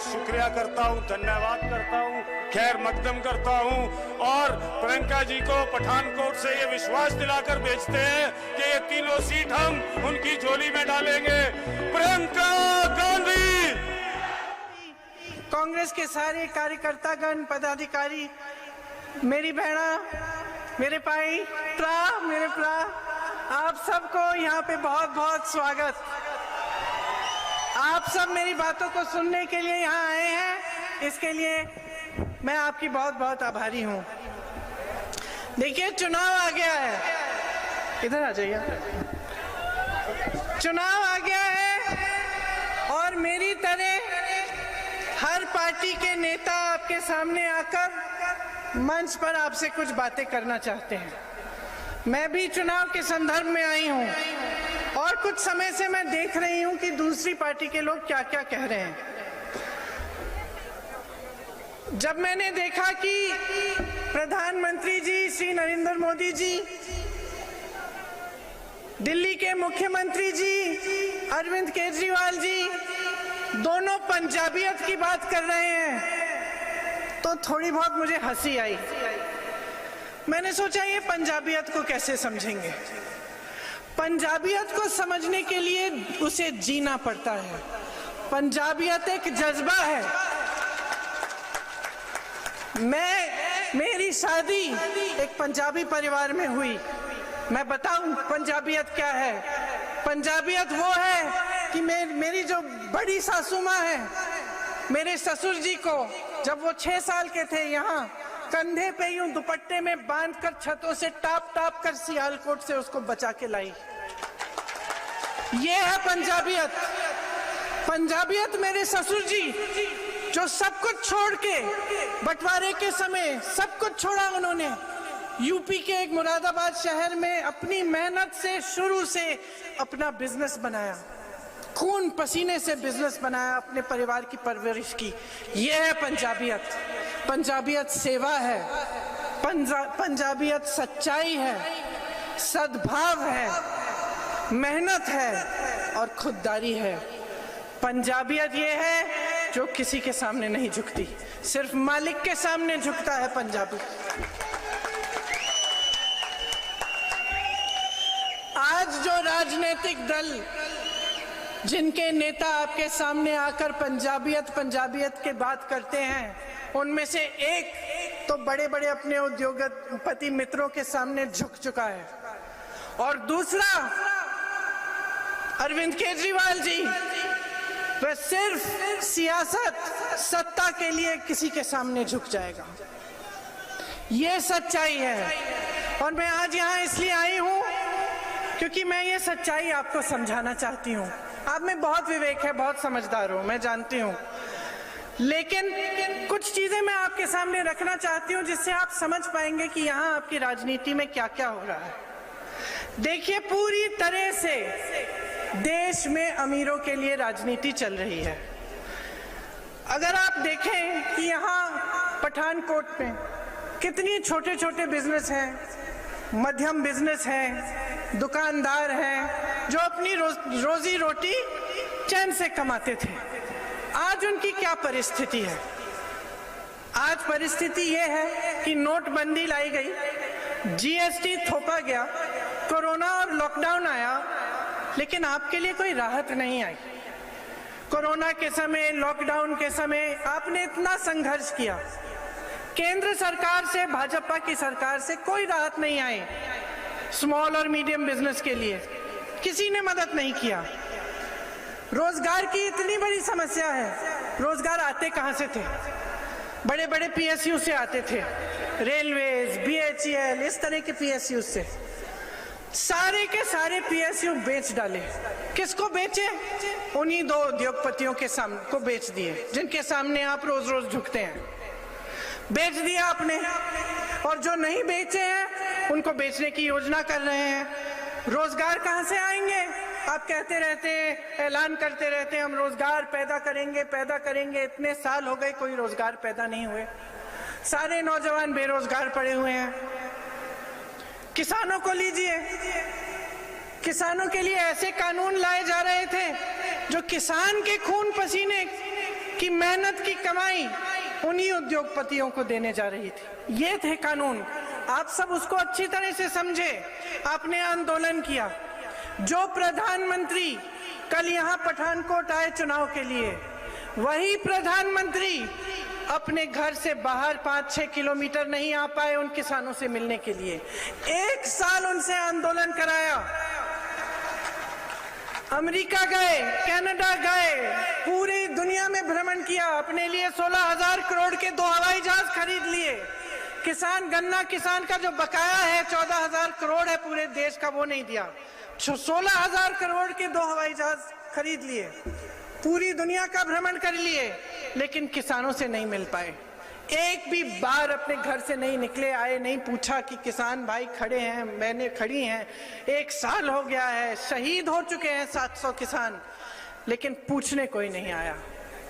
शुक्रिया करता हूं, धन्यवाद करता हूं, खैर मकदम करता हूं और प्रियंका जी को पठानकोट से ये विश्वास दिलाकर भेजते हैं कि ये तीनों सीट हम उनकी झोली में डालेंगे। प्रियंका गांधी। कांग्रेस के सारे कार्यकर्तागण, पदाधिकारी, मेरी बहना, मेरे भाई, मेरे प्रा, आप सबको यहाँ पे बहुत बहुत स्वागत। आप सब मेरी बातों को सुनने के लिए यहाँ आए हैं, इसके लिए मैं आपकी बहुत बहुत आभारी हूँ। देखिए, चुनाव आ गया है, इधर आ जाइए। चुनाव आ गया है और मेरी तरह हर पार्टी के नेता आपके सामने आकर मंच पर आपसे कुछ बातें करना चाहते हैं। मैं भी चुनाव के संदर्भ में आई हूं और कुछ समय से मैं देख रही हूं कि दूसरी पार्टी के लोग क्या क्या कह रहे हैं। जब मैंने देखा कि प्रधानमंत्री जी श्री नरेंद्र मोदी जी, दिल्ली के मुख्यमंत्री जी अरविंद केजरीवाल जी दोनों पंजाबियत की बात कर रहे हैं तो थोड़ी बहुत मुझे हंसी आई। मैंने सोचा ये पंजाबियत को कैसे समझेंगे। पंजाबियत को समझने के लिए उसे जीना पड़ता है। पंजाबियत एक जज्बा है। मेरी शादी एक पंजाबी परिवार में हुई। मैं बताऊं पंजाबियत क्या है। पंजाबियत वो है कि मेरी जो बड़ी सासू माँ है, मेरे ससुर जी को जब वो 6 साल के थे यहाँ कंधे पे यूं दुपट्टे में बांधकर छतों से टाप टाप कर सियालकोट से उसको बचा के लाई। ये है पंजाबियत। पंजाबियत मेरे ससुर जी जो सब कुछ छोड़ के बंटवारे के समय सब कुछ छोड़ा, उन्होंने यूपी के एक मुरादाबाद शहर में अपनी मेहनत से शुरू से अपना बिजनेस बनाया, खून पसीने से बिजनेस बनाया, अपने परिवार की परवरिश की। यह है पंजाबियत। पंजाबियत सेवा है, पंजाबियत सच्चाई है, सद्भाव है, मेहनत है और खुददारी है। पंजाबियत ये है जो किसी के सामने नहीं झुकती, सिर्फ मालिक के सामने झुकता है पंजाबी। आज जो राजनीतिक दल, जिनके नेता आपके सामने आकर पंजाबियत पंजाबियत की बात करते हैं, उनमें से एक तो बड़े बड़े अपने उद्योगपति मित्रों के सामने झुक चुका है और दूसरा अरविंद केजरीवाल जी, वह सिर्फ सियासत सत्ता के लिए किसी के सामने झुक जाएगा। ये सच्चाई है और मैं आज यहाँ इसलिए आई हूँ क्योंकि मैं ये सच्चाई आपको समझाना चाहती हूँ। आप में बहुत विवेक है, बहुत समझदार हो, मैं जानती हूँ, लेकिन कुछ चीजें मैं आपके सामने रखना चाहती हूँ जिससे आप समझ पाएंगे कि यहाँ आपकी राजनीति में क्या क्या हो रहा है। देखिए, पूरी तरह से देश में अमीरों के लिए राजनीति चल रही है। अगर आप देखें कि यहाँ पठानकोट में कितनी छोटे छोटे बिजनेस हैं, मध्यम बिजनेस हैं, दुकानदार हैं जो अपनी रोजी रोटी चैन से कमाते थे, आज उनकी क्या परिस्थिति है। आज परिस्थिति ये है कि नोटबंदी लाई गई, जीएसटी थोपा गया, कोरोना और लॉकडाउन आया, लेकिन आपके लिए कोई राहत नहीं आई। कोरोना के समय, लॉकडाउन के समय आपने इतना संघर्ष किया, केंद्र सरकार से, भाजपा की सरकार से कोई राहत नहीं आई। स्मॉल और मीडियम बिजनेस के लिए किसी ने मदद नहीं किया। रोजगार की इतनी बड़ी समस्या है, रोजगार आते कहां से थे? बड़े बड़े पीएसयू से आते थे, रेलवेज, बीएचईएल, इस तरह के पीएसयू से। सारे के सारे पीएसयू बेच डाले। किसको बेचे? उन्हीं दो उद्योगपतियों के सामने को बेच दिए जिनके सामने आप रोज रोज झुकते हैं। बेच दिया आपने, और जो नहीं बेचे हैं उनको बेचने की योजना कर रहे हैं। रोजगार कहां से आएंगे? आप कहते रहते हैं, ऐलान करते रहते हैं, हम रोजगार पैदा करेंगे, पैदा करेंगे। इतने साल हो गए, कोई रोजगार पैदा नहीं हुए। सारे नौजवान बेरोजगार पड़े हुए हैं। किसानों को लीजिए, किसानों के लिए ऐसे कानून लाए जा रहे थे जो किसान के खून पसीने कि मेहनत की कमाई उन्हीं उद्योगपतियों को देने जा रही थी। ये थे कानून। आप सब उसको अच्छी तरह से समझे। आपने आंदोलन किया। जो प्रधानमंत्री कल यहाँ पठानकोट आए चुनाव के लिए, वही प्रधानमंत्री अपने घर से बाहर 5-6 किलोमीटर नहीं आ पाए उन किसानों से मिलने के लिए। 1 साल उनसे आंदोलन कराया। अमेरिका गए, कनाडा गए, पूरी दुनिया में भ्रमण किया, अपने लिए 16,000 करोड़ के 2 हवाई जहाज खरीद लिए। किसान, गन्ना किसान का जो बकाया है 14,000 करोड़ है पूरे देश का, वो नहीं दिया। 16,000 करोड़ के 2 हवाई जहाज खरीद लिए, पूरी दुनिया का भ्रमण कर लिए, लेकिन किसानों से नहीं मिल पाए। एक भी बार अपने घर से नहीं निकले, आए, नहीं पूछा कि किसान भाई खड़े हैं, मैंने खड़ी हैं, 1 साल हो गया है, शहीद हो चुके हैं 700 किसान, लेकिन पूछने कोई नहीं आया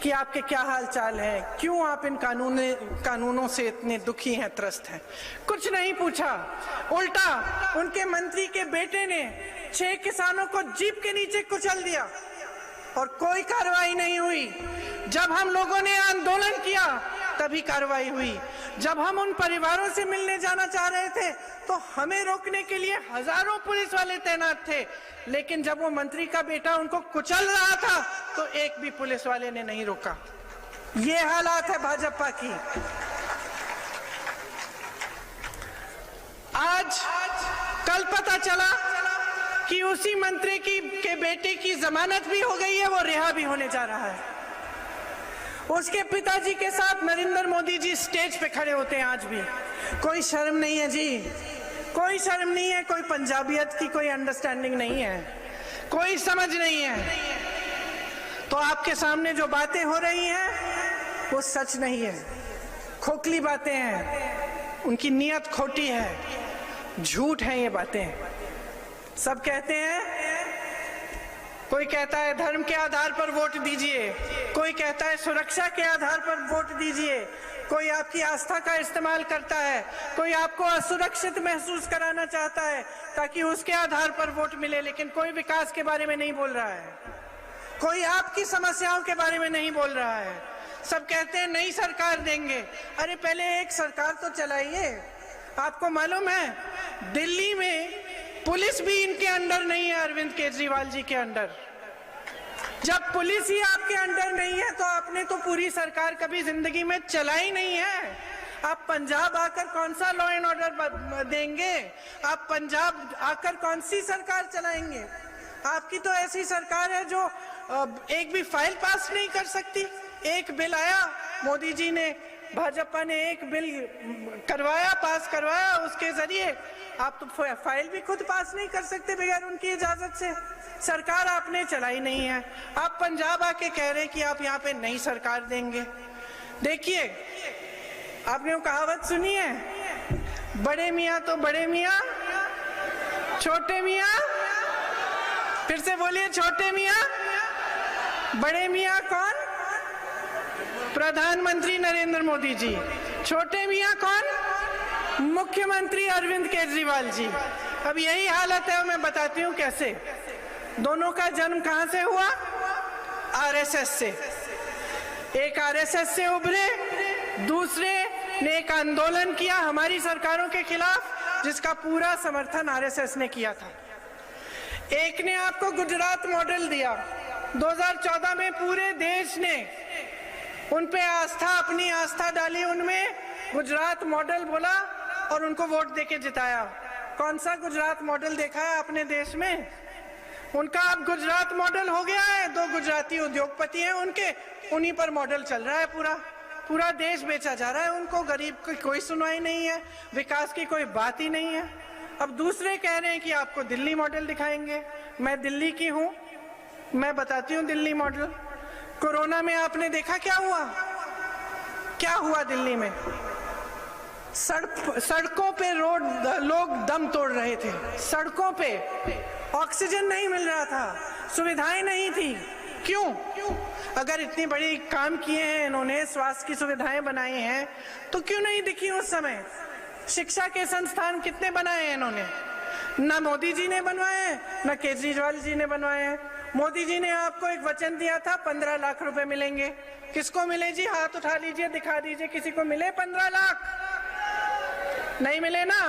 कि आपके क्या हाल चाल है, क्यों आप इन कानूनों से इतने दुखी हैं, त्रस्त हैं। कुछ नहीं पूछा। उल्टा उनके मंत्री के बेटे ने 6 किसानों को जीप के नीचे कुचल दिया और कोई कार्रवाई नहीं हुई। जब हम लोगों ने आंदोलन किया तभी कार्रवाई हुई। जब हम उन परिवारों से मिलने जाना चाह रहे थे तो हमें रोकने के लिए हजारों पुलिस वाले तैनात थे, लेकिन जब वो मंत्री का बेटा उनको कुचल रहा था तो एक भी पुलिस वाले ने नहीं रोका। ये हालात है भाजपा की। आज कल पता चला कि उसी मंत्री के बेटे की जमानत भी हो गई है, वो रिहा भी होने जा रहा है। उसके पिताजी के साथ नरेंद्र मोदी जी स्टेज पे खड़े होते हैं आज भी। कोई शर्म नहीं है जी, कोई शर्म नहीं है, कोई पंजाबियत की कोई अंडरस्टैंडिंग नहीं है, कोई समझ नहीं है। तो आपके सामने जो बातें हो रही हैं वो सच नहीं है, खोखली बातें हैं, उनकी नीयत खोटी है, झूठ है ये बातें। सब कहते हैं, कोई कहता है धर्म के आधार पर वोट दीजिए, कोई कहता है सुरक्षा के आधार पर वोट दीजिए, कोई आपकी आस्था का इस्तेमाल करता है, कोई आपको असुरक्षित महसूस कराना चाहता है ताकि उसके आधार पर वोट मिले, लेकिन कोई विकास के बारे में नहीं बोल रहा है, कोई आपकी समस्याओं के बारे में नहीं बोल रहा है। सब कहते हैं नई सरकार देंगे। अरे पहले एक सरकार तो चलाइए। आपको मालूम है दिल्ली में पुलिस भी इनके अंडर नहीं है, अरविंद केजरीवाल जी के अंडर। जब पुलिस ही आपके अंडर नहीं है तो आपने तो पूरी सरकार कभी जिंदगी में चलाई नहीं है। आप पंजाब आकर कौन सा लॉ एंड ऑर्डर देंगे? आप पंजाब आकर कौन सी सरकार चलाएंगे? आपकी तो ऐसी सरकार है जो एक भी फाइल पास नहीं कर सकती। एक बिल आया, मोदी जी ने, भाजपा ने एक बिल करवाया, पास करवाया, उसके जरिए आप तो फाइल भी खुद पास नहीं कर सकते बगैर उनकी इजाजत से। सरकार आपने चलाई नहीं है। आप पंजाब आके कह रहे हैं कि आप यहाँ पे नई सरकार देंगे। देखिए, आपने वो कहावत सुनी है, बड़े मियाँ तो बड़े मियाँ, छोटे मियाँ, फिर से बोलिए, छोटे मियाँ, बड़े मियाँ कौन? प्रधानमंत्री नरेंद्र मोदी जी। छोटे मियाँ कौन? मुख्यमंत्री अरविंद केजरीवाल जी। अब यही हालत है, मैं बताती हूँ कैसे। दोनों का जन्म कहां से हुआ? आरएसएस से। एक आरएसएस से उभरे, दूसरे ने एक आंदोलन किया हमारी सरकारों के खिलाफ, जिसका पूरा समर्थन आरएसएस ने किया था। एक ने आपको गुजरात मॉडल दिया। 2014 में पूरे देश ने उन पे आस्था, अपनी आस्था डाली उनमें, गुजरात मॉडल बोला और उनको वोट देके जिताया। कौन सा गुजरात मॉडल देखा है अपने देश में? उनका अब गुजरात मॉडल हो गया है। 2 गुजराती उद्योगपति हैं उनके, उन्हीं पर मॉडल चल रहा है। पूरा देश बेचा जा रहा है उनको। गरीब की कोई सुनवाई नहीं है, विकास की कोई बात ही नहीं है। अब दूसरे कह रहे हैं कि आपको दिल्ली मॉडल दिखाएंगे। मैं दिल्ली की हूं, मैं बताती हूँ दिल्ली मॉडल। कोरोना में आपने देखा क्या हुआ? क्या हुआ दिल्ली में? सड़कों पे लोग दम तोड़ रहे थे। सड़कों पे ऑक्सीजन नहीं मिल रहा था, सुविधाएं नहीं थी। क्यों? अगर इतनी बड़ी काम किए हैं इन्होंने, स्वास्थ्य की सुविधाएं बनाई हैं, तो क्यों नहीं दिखी उस समय? शिक्षा के संस्थान कितने बनाए हैं इन्होंने? ना मोदी जी ने बनवाए हैं, ना केजरीवाल जी ने बनवाए हैं। मोदी जी ने आपको एक वचन दिया था 15 लाख रुपए मिलेंगे। किसको मिले जी? हाथ उठा लीजिए, दिखा दीजिए, किसी को मिले 15 लाख? नहीं मिले ना।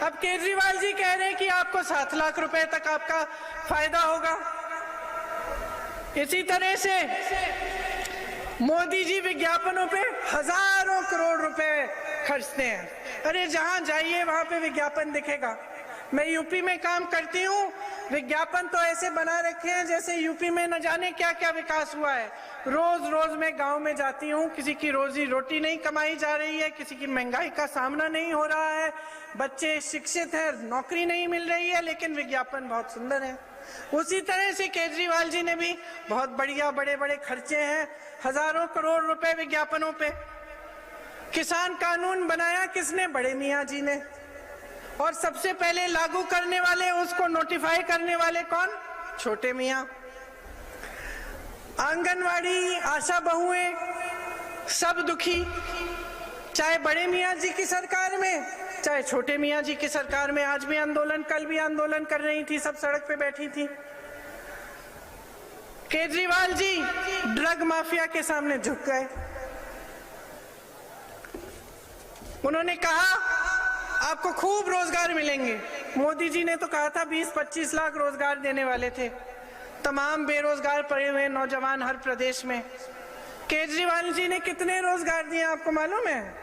अब केजरीवाल जी कह रहे हैं कि आपको 7 लाख रुपए तक आपका फायदा होगा। इसी तरह से मोदी जी विज्ञापनों पे हजारों करोड़ रुपए खर्चते हैं। अरे जहां जाइए वहां पे विज्ञापन दिखेगा। मैं यूपी में काम करती हूँ, विज्ञापन तो ऐसे बना रखे हैं जैसे यूपी में न जाने क्या क्या विकास हुआ है। रोज रोज मैं गांव में जाती हूँ, किसी की रोजी रोटी नहीं कमाई जा रही है, किसी की महंगाई का सामना नहीं हो रहा है, बच्चे शिक्षित हैं, नौकरी नहीं मिल रही है, लेकिन विज्ञापन बहुत सुंदर है। उसी तरह से केजरीवाल जी ने भी बहुत बढ़िया बड़े बड़े खर्चे हैं, हजारों करोड़ रुपए विज्ञापनों पे। किसान कानून बनाया किसने? बड़े मियाँ जी ने। और सबसे पहले लागू करने वाले, उसको नोटिफाई करने वाले कौन? छोटे मियाँ। आंगनवाड़ी, आशा बहुएं, सब दुखी, चाहे बड़े मियाँ जी की सरकार में, चाहे छोटे मियाँ जी की सरकार में। आज भी आंदोलन, कल भी आंदोलन कर रही थी, सब सड़क पे बैठी थी। केजरीवाल जी ड्रग माफिया के सामने झुक गए। उन्होंने कहा आपको खूब रोजगार मिलेंगे। मोदी जी ने तो कहा था 20-25 लाख रोजगार देने वाले थे, तमाम बेरोजगार पड़े हुए नौजवान हर प्रदेश में। केजरीवाल जी ने कितने रोजगार दिए आपको मालूम है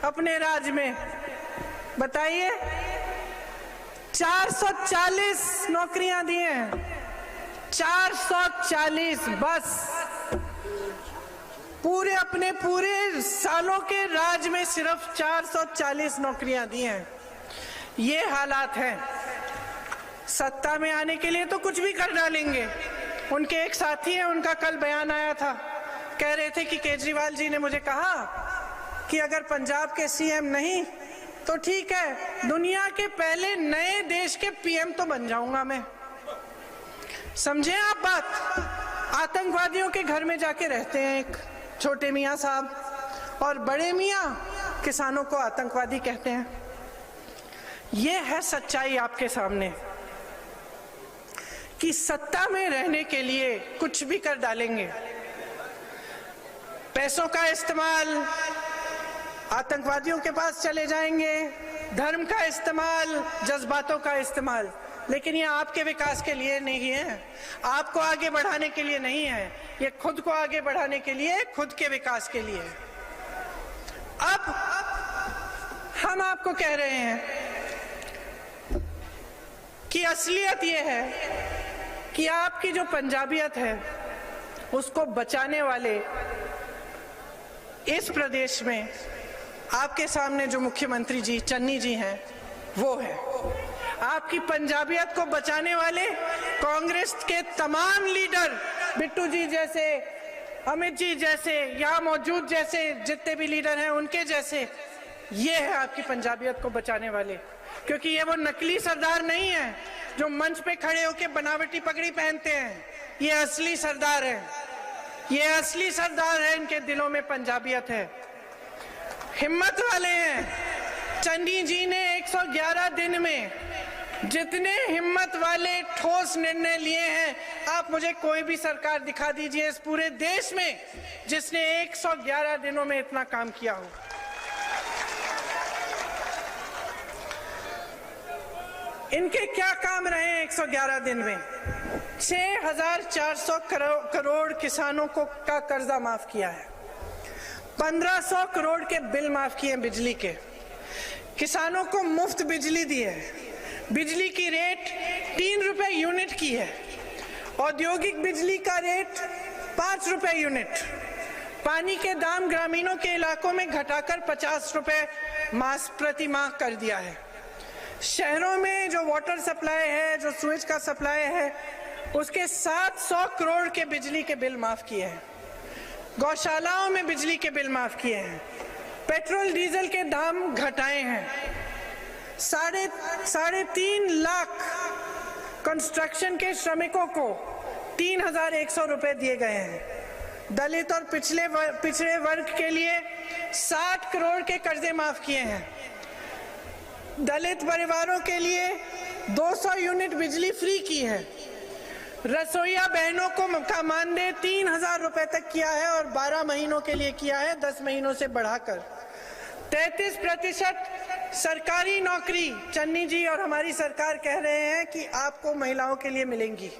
अपने राज्य में? बताइए। 440 नौकरियां दी हैं, 440 बस। अपने पूरे सालों के राज में सिर्फ 440 नौकरियां दी हैं। ये हालात हैं। सत्ता में आने के लिए तो कुछ भी कर डालेंगे। उनके एक साथी हैं, उनका कल बयान आया था, कह रहे थे कि केजरीवाल जी ने मुझे कहा कि अगर पंजाब के सीएम नहीं तो ठीक है, दुनिया के पहले नए देश के पीएम तो बन जाऊंगा मैं। समझे आप बात? आतंकवादियों के घर में जाके रहते हैं एक छोटे मियाँ साहब, और बड़े मियाँ किसानों को आतंकवादी कहते हैं। ये है सच्चाई आपके सामने कि सत्ता में रहने के लिए कुछ भी कर डालेंगे। पैसों का इस्तेमाल, आतंकवादियों के पास चले जाएंगे, धर्म का इस्तेमाल, जज्बातों का इस्तेमाल। लेकिन ये आपके विकास के लिए नहीं है, आपको आगे बढ़ाने के लिए नहीं है, ये खुद को आगे बढ़ाने के लिए, खुद के विकास के लिए। अब हम आपको कह रहे हैं कि असलियत ये है कि आपकी जो पंजाबियत है उसको बचाने वाले इस प्रदेश में आपके सामने जो मुख्यमंत्री जी चन्नी जी हैं वो है। आपकी पंजाबियत को बचाने वाले कांग्रेस के तमाम लीडर, बिट्टू जी जैसे, अमित जी जैसे, यहाँ मौजूद जैसे जितने भी लीडर हैं उनके जैसे, ये है आपकी पंजाबियत को बचाने वाले। क्योंकि ये वो नकली सरदार नहीं है जो मंच पे खड़े होकर बनावटी पगड़ी पहनते हैं। ये असली सरदार है, ये असली सरदार है, इनके दिलों में पंजाबियत है, हिम्मत वाले हैं। चन्नी जी ने 111 दिन में जितने हिम्मत वाले ठोस निर्णय लिए हैं, आप मुझे कोई भी सरकार दिखा दीजिए इस पूरे देश में जिसने 111 दिनों में इतना काम किया हो। इनके क्या काम रहे 111 दिन में? 6,400 करोड़ किसानों को का कर्जा माफ किया है, 1,500 करोड़ के बिल माफ किए बिजली के, किसानों को मुफ्त बिजली दी है, बिजली की रेट 3 रुपए यूनिट की है, औद्योगिक बिजली का रेट 5 रुपए यूनिट, पानी के दाम ग्रामीणों के इलाकों में घटाकर 50 रुपए प्रति माह कर दिया है। शहरों में जो वाटर सप्लाई है, जो सूरज का सप्लाई है, उसके 700 करोड़ के बिजली के बिल माफ किए हैं, गौशालाओं में बिजली के बिल माफ किए हैं, पेट्रोल डीजल के दाम घटाए हैं, 3.5 लाख कंस्ट्रक्शन के श्रमिकों को 3,100 रुपए दिए गए हैं, दलित और पिछड़े वर्ग के लिए 60 करोड़ के कर्जे माफ किए हैं, दलित परिवारों के लिए 200 यूनिट बिजली फ्री की है, रसोईया बहनों को का मानदेय 3,000 रुपए तक किया है और 12 महीनों के लिए किया है, 10 महीनों से बढ़ाकर। 33% सरकारी नौकरी चन्नी जी और हमारी सरकार कह रहे हैं कि आपको महिलाओं के लिए मिलेंगी।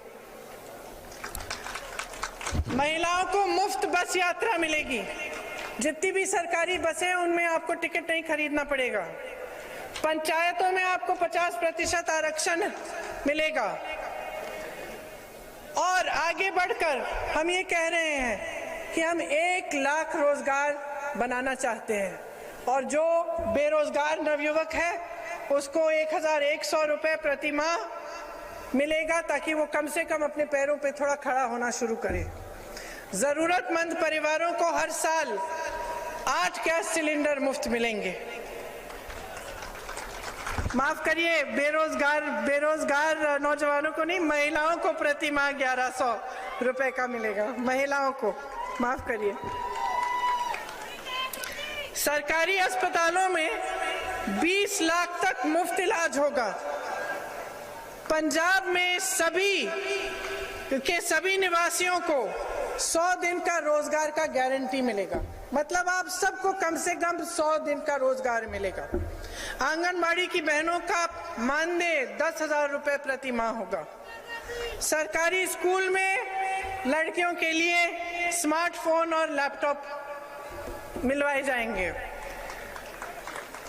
महिलाओं को मुफ्त बस यात्रा मिलेगी। जितनी भी सरकारी बसें उनमें आपको टिकट नहीं खरीदना पड़ेगा। पंचायतों में आपको 50% आरक्षण मिलेगा। और आगे बढ़कर हम ये कह रहे हैं कि हम 1 लाख रोजगार बनाना चाहते हैं और जो बेरोजगार नवयुवक है उसको 1,100 रुपए प्रति माह मिलेगा ताकि वो कम से कम अपने पैरों पे थोड़ा खड़ा होना शुरू करे। जरूरतमंद परिवारों को हर साल 8 गैस सिलेंडर मुफ्त मिलेंगे। माफ करिए, बेरोजगार नौजवानों को नहीं, महिलाओं को प्रति माह 1,100 रुपए का मिलेगा। महिलाओं को माफ करिए। सरकारी अस्पतालों में 20 लाख तक मुफ्त इलाज होगा। पंजाब में सभी निवासियों को 100 दिन का रोजगार का गारंटी मिलेगा। मतलब आप सबको कम से कम 100 दिन का रोजगार मिलेगा। आंगनबाड़ी की बहनों का मानदेय 10,000 रुपए प्रति माह होगा। सरकारी स्कूल में लड़कियों के लिए स्मार्टफोन और लैपटॉप मिलवाए जाएंगे।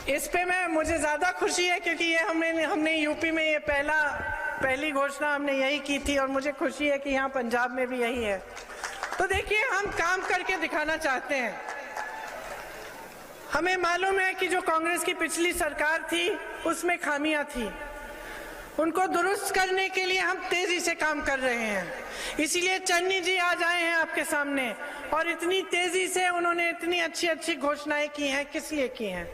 इस पे मुझे ज्यादा खुशी है क्योंकि ये हमने यूपी में ये पहली घोषणा हमने यही की थी और मुझे खुशी है कि यहाँ पंजाब में भी यही है। तो देखिए, हम काम करके दिखाना चाहते हैं। हमें मालूम है कि जो कांग्रेस की पिछली सरकार थी उसमें खामियां थी, उनको दुरुस्त करने के लिए हम तेजी से काम कर रहे हैं। इसीलिए चन्नी जी आज आए हैं आपके सामने और इतनी तेजी से उन्होंने इतनी अच्छी घोषणाएं की हैं। किस लिए की हैं?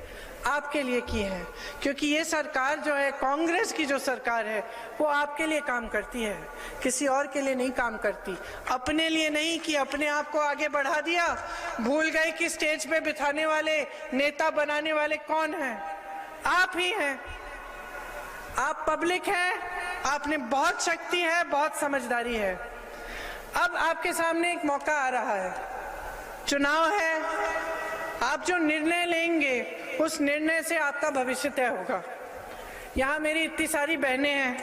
आपके लिए की हैं, क्योंकि ये सरकार जो है, कांग्रेस की जो सरकार है, वो आपके लिए काम करती है, किसी और के लिए नहीं काम करती। अपने लिए नहीं कि अपने आप को आगे बढ़ा दिया, भूल गए कि स्टेज पे बिठाने वाले, नेता बनाने वाले कौन हैं? आप ही हैं। आप पब्लिक हैं, आपने बहुत शक्ति है, बहुत समझदारी है। अब आपके सामने एक मौका आ रहा है, चुनाव है। आप जो निर्णय लेंगे उस निर्णय से आपका भविष्य तय होगा। यहाँ मेरी इतनी सारी बहनें हैं,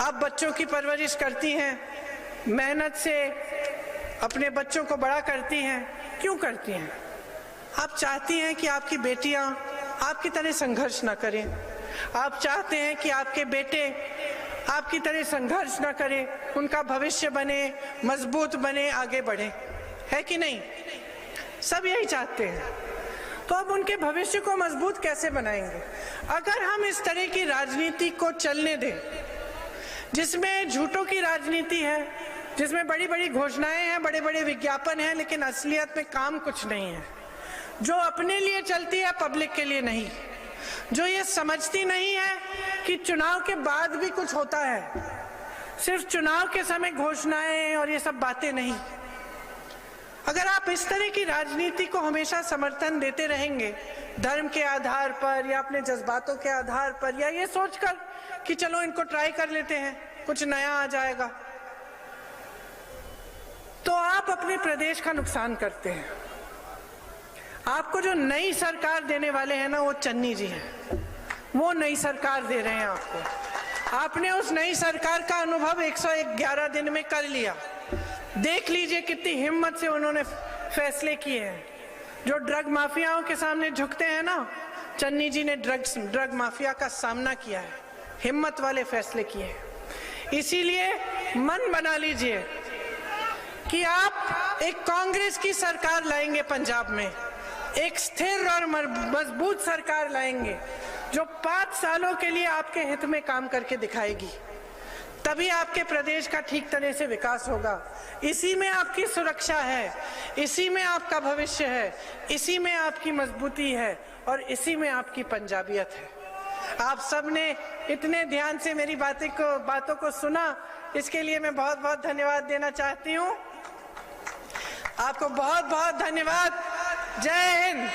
आप बच्चों की परवरिश करती हैं, मेहनत से अपने बच्चों को बड़ा करती हैं। क्यों करती हैं? आप चाहती हैं कि आपकी बेटियां आपकी तरह संघर्ष ना करें। आप चाहते हैं कि आपके बेटे आपकी तरह संघर्ष ना करें, उनका भविष्य बने, मजबूत बने, आगे बढ़े, है कि नहीं? सब यही चाहते हैं। तो अब उनके भविष्य को मजबूत कैसे बनाएंगे? अगर हम इस तरह की राजनीति को चलने दें, जिसमें झूठों की राजनीति है, जिसमें बड़ी बड़ी घोषणाएं हैं, बड़े बड़े विज्ञापन हैं, लेकिन असलियत में काम कुछ नहीं है, जो अपने लिए चलती है, पब्लिक के लिए नहीं, जो ये समझती नहीं है कि चुनाव के बाद भी कुछ होता है, सिर्फ चुनाव के समय घोषणाएं और ये सब बातें नहीं। अगर आप इस तरह की राजनीति को हमेशा समर्थन देते रहेंगे, धर्म के आधार पर या अपने जज्बातों के आधार पर, या ये सोचकर कि चलो इनको ट्राई कर लेते हैं, कुछ नया आ जाएगा, तो आप अपने प्रदेश का नुकसान करते हैं। आपको जो नई सरकार देने वाले हैं ना, वो चन्नी जी हैं। वो नई सरकार दे रहे हैं आपको। आपने उस नई सरकार का अनुभव 111 दिन में कर लिया। देख लीजिए कितनी हिम्मत से उन्होंने फैसले किए हैं। जो ड्रग माफियाओं के सामने झुकते हैं ना, चन्नी जी ने ड्रग माफिया का सामना किया है, हिम्मत वाले फैसले किए हैं। इसीलिए मन बना लीजिए कि आप एक कांग्रेस की सरकार लाएंगे पंजाब में, एक स्थिर और मजबूत सरकार लाएंगे जो 5 सालों के लिए आपके हित में काम करके दिखाएगी। तभी आपके प्रदेश का ठीक तरह से विकास होगा। इसी में आपकी सुरक्षा है, इसी में आपका भविष्य है, इसी में आपकी मजबूती है और इसी में आपकी पंजाबियत है। आप सबने इतने ध्यान से मेरी बातों को सुना, इसके लिए मैं बहुत बहुत धन्यवाद देना चाहती हूँ। आपको बहुत बहुत धन्यवाद। जय हिंद।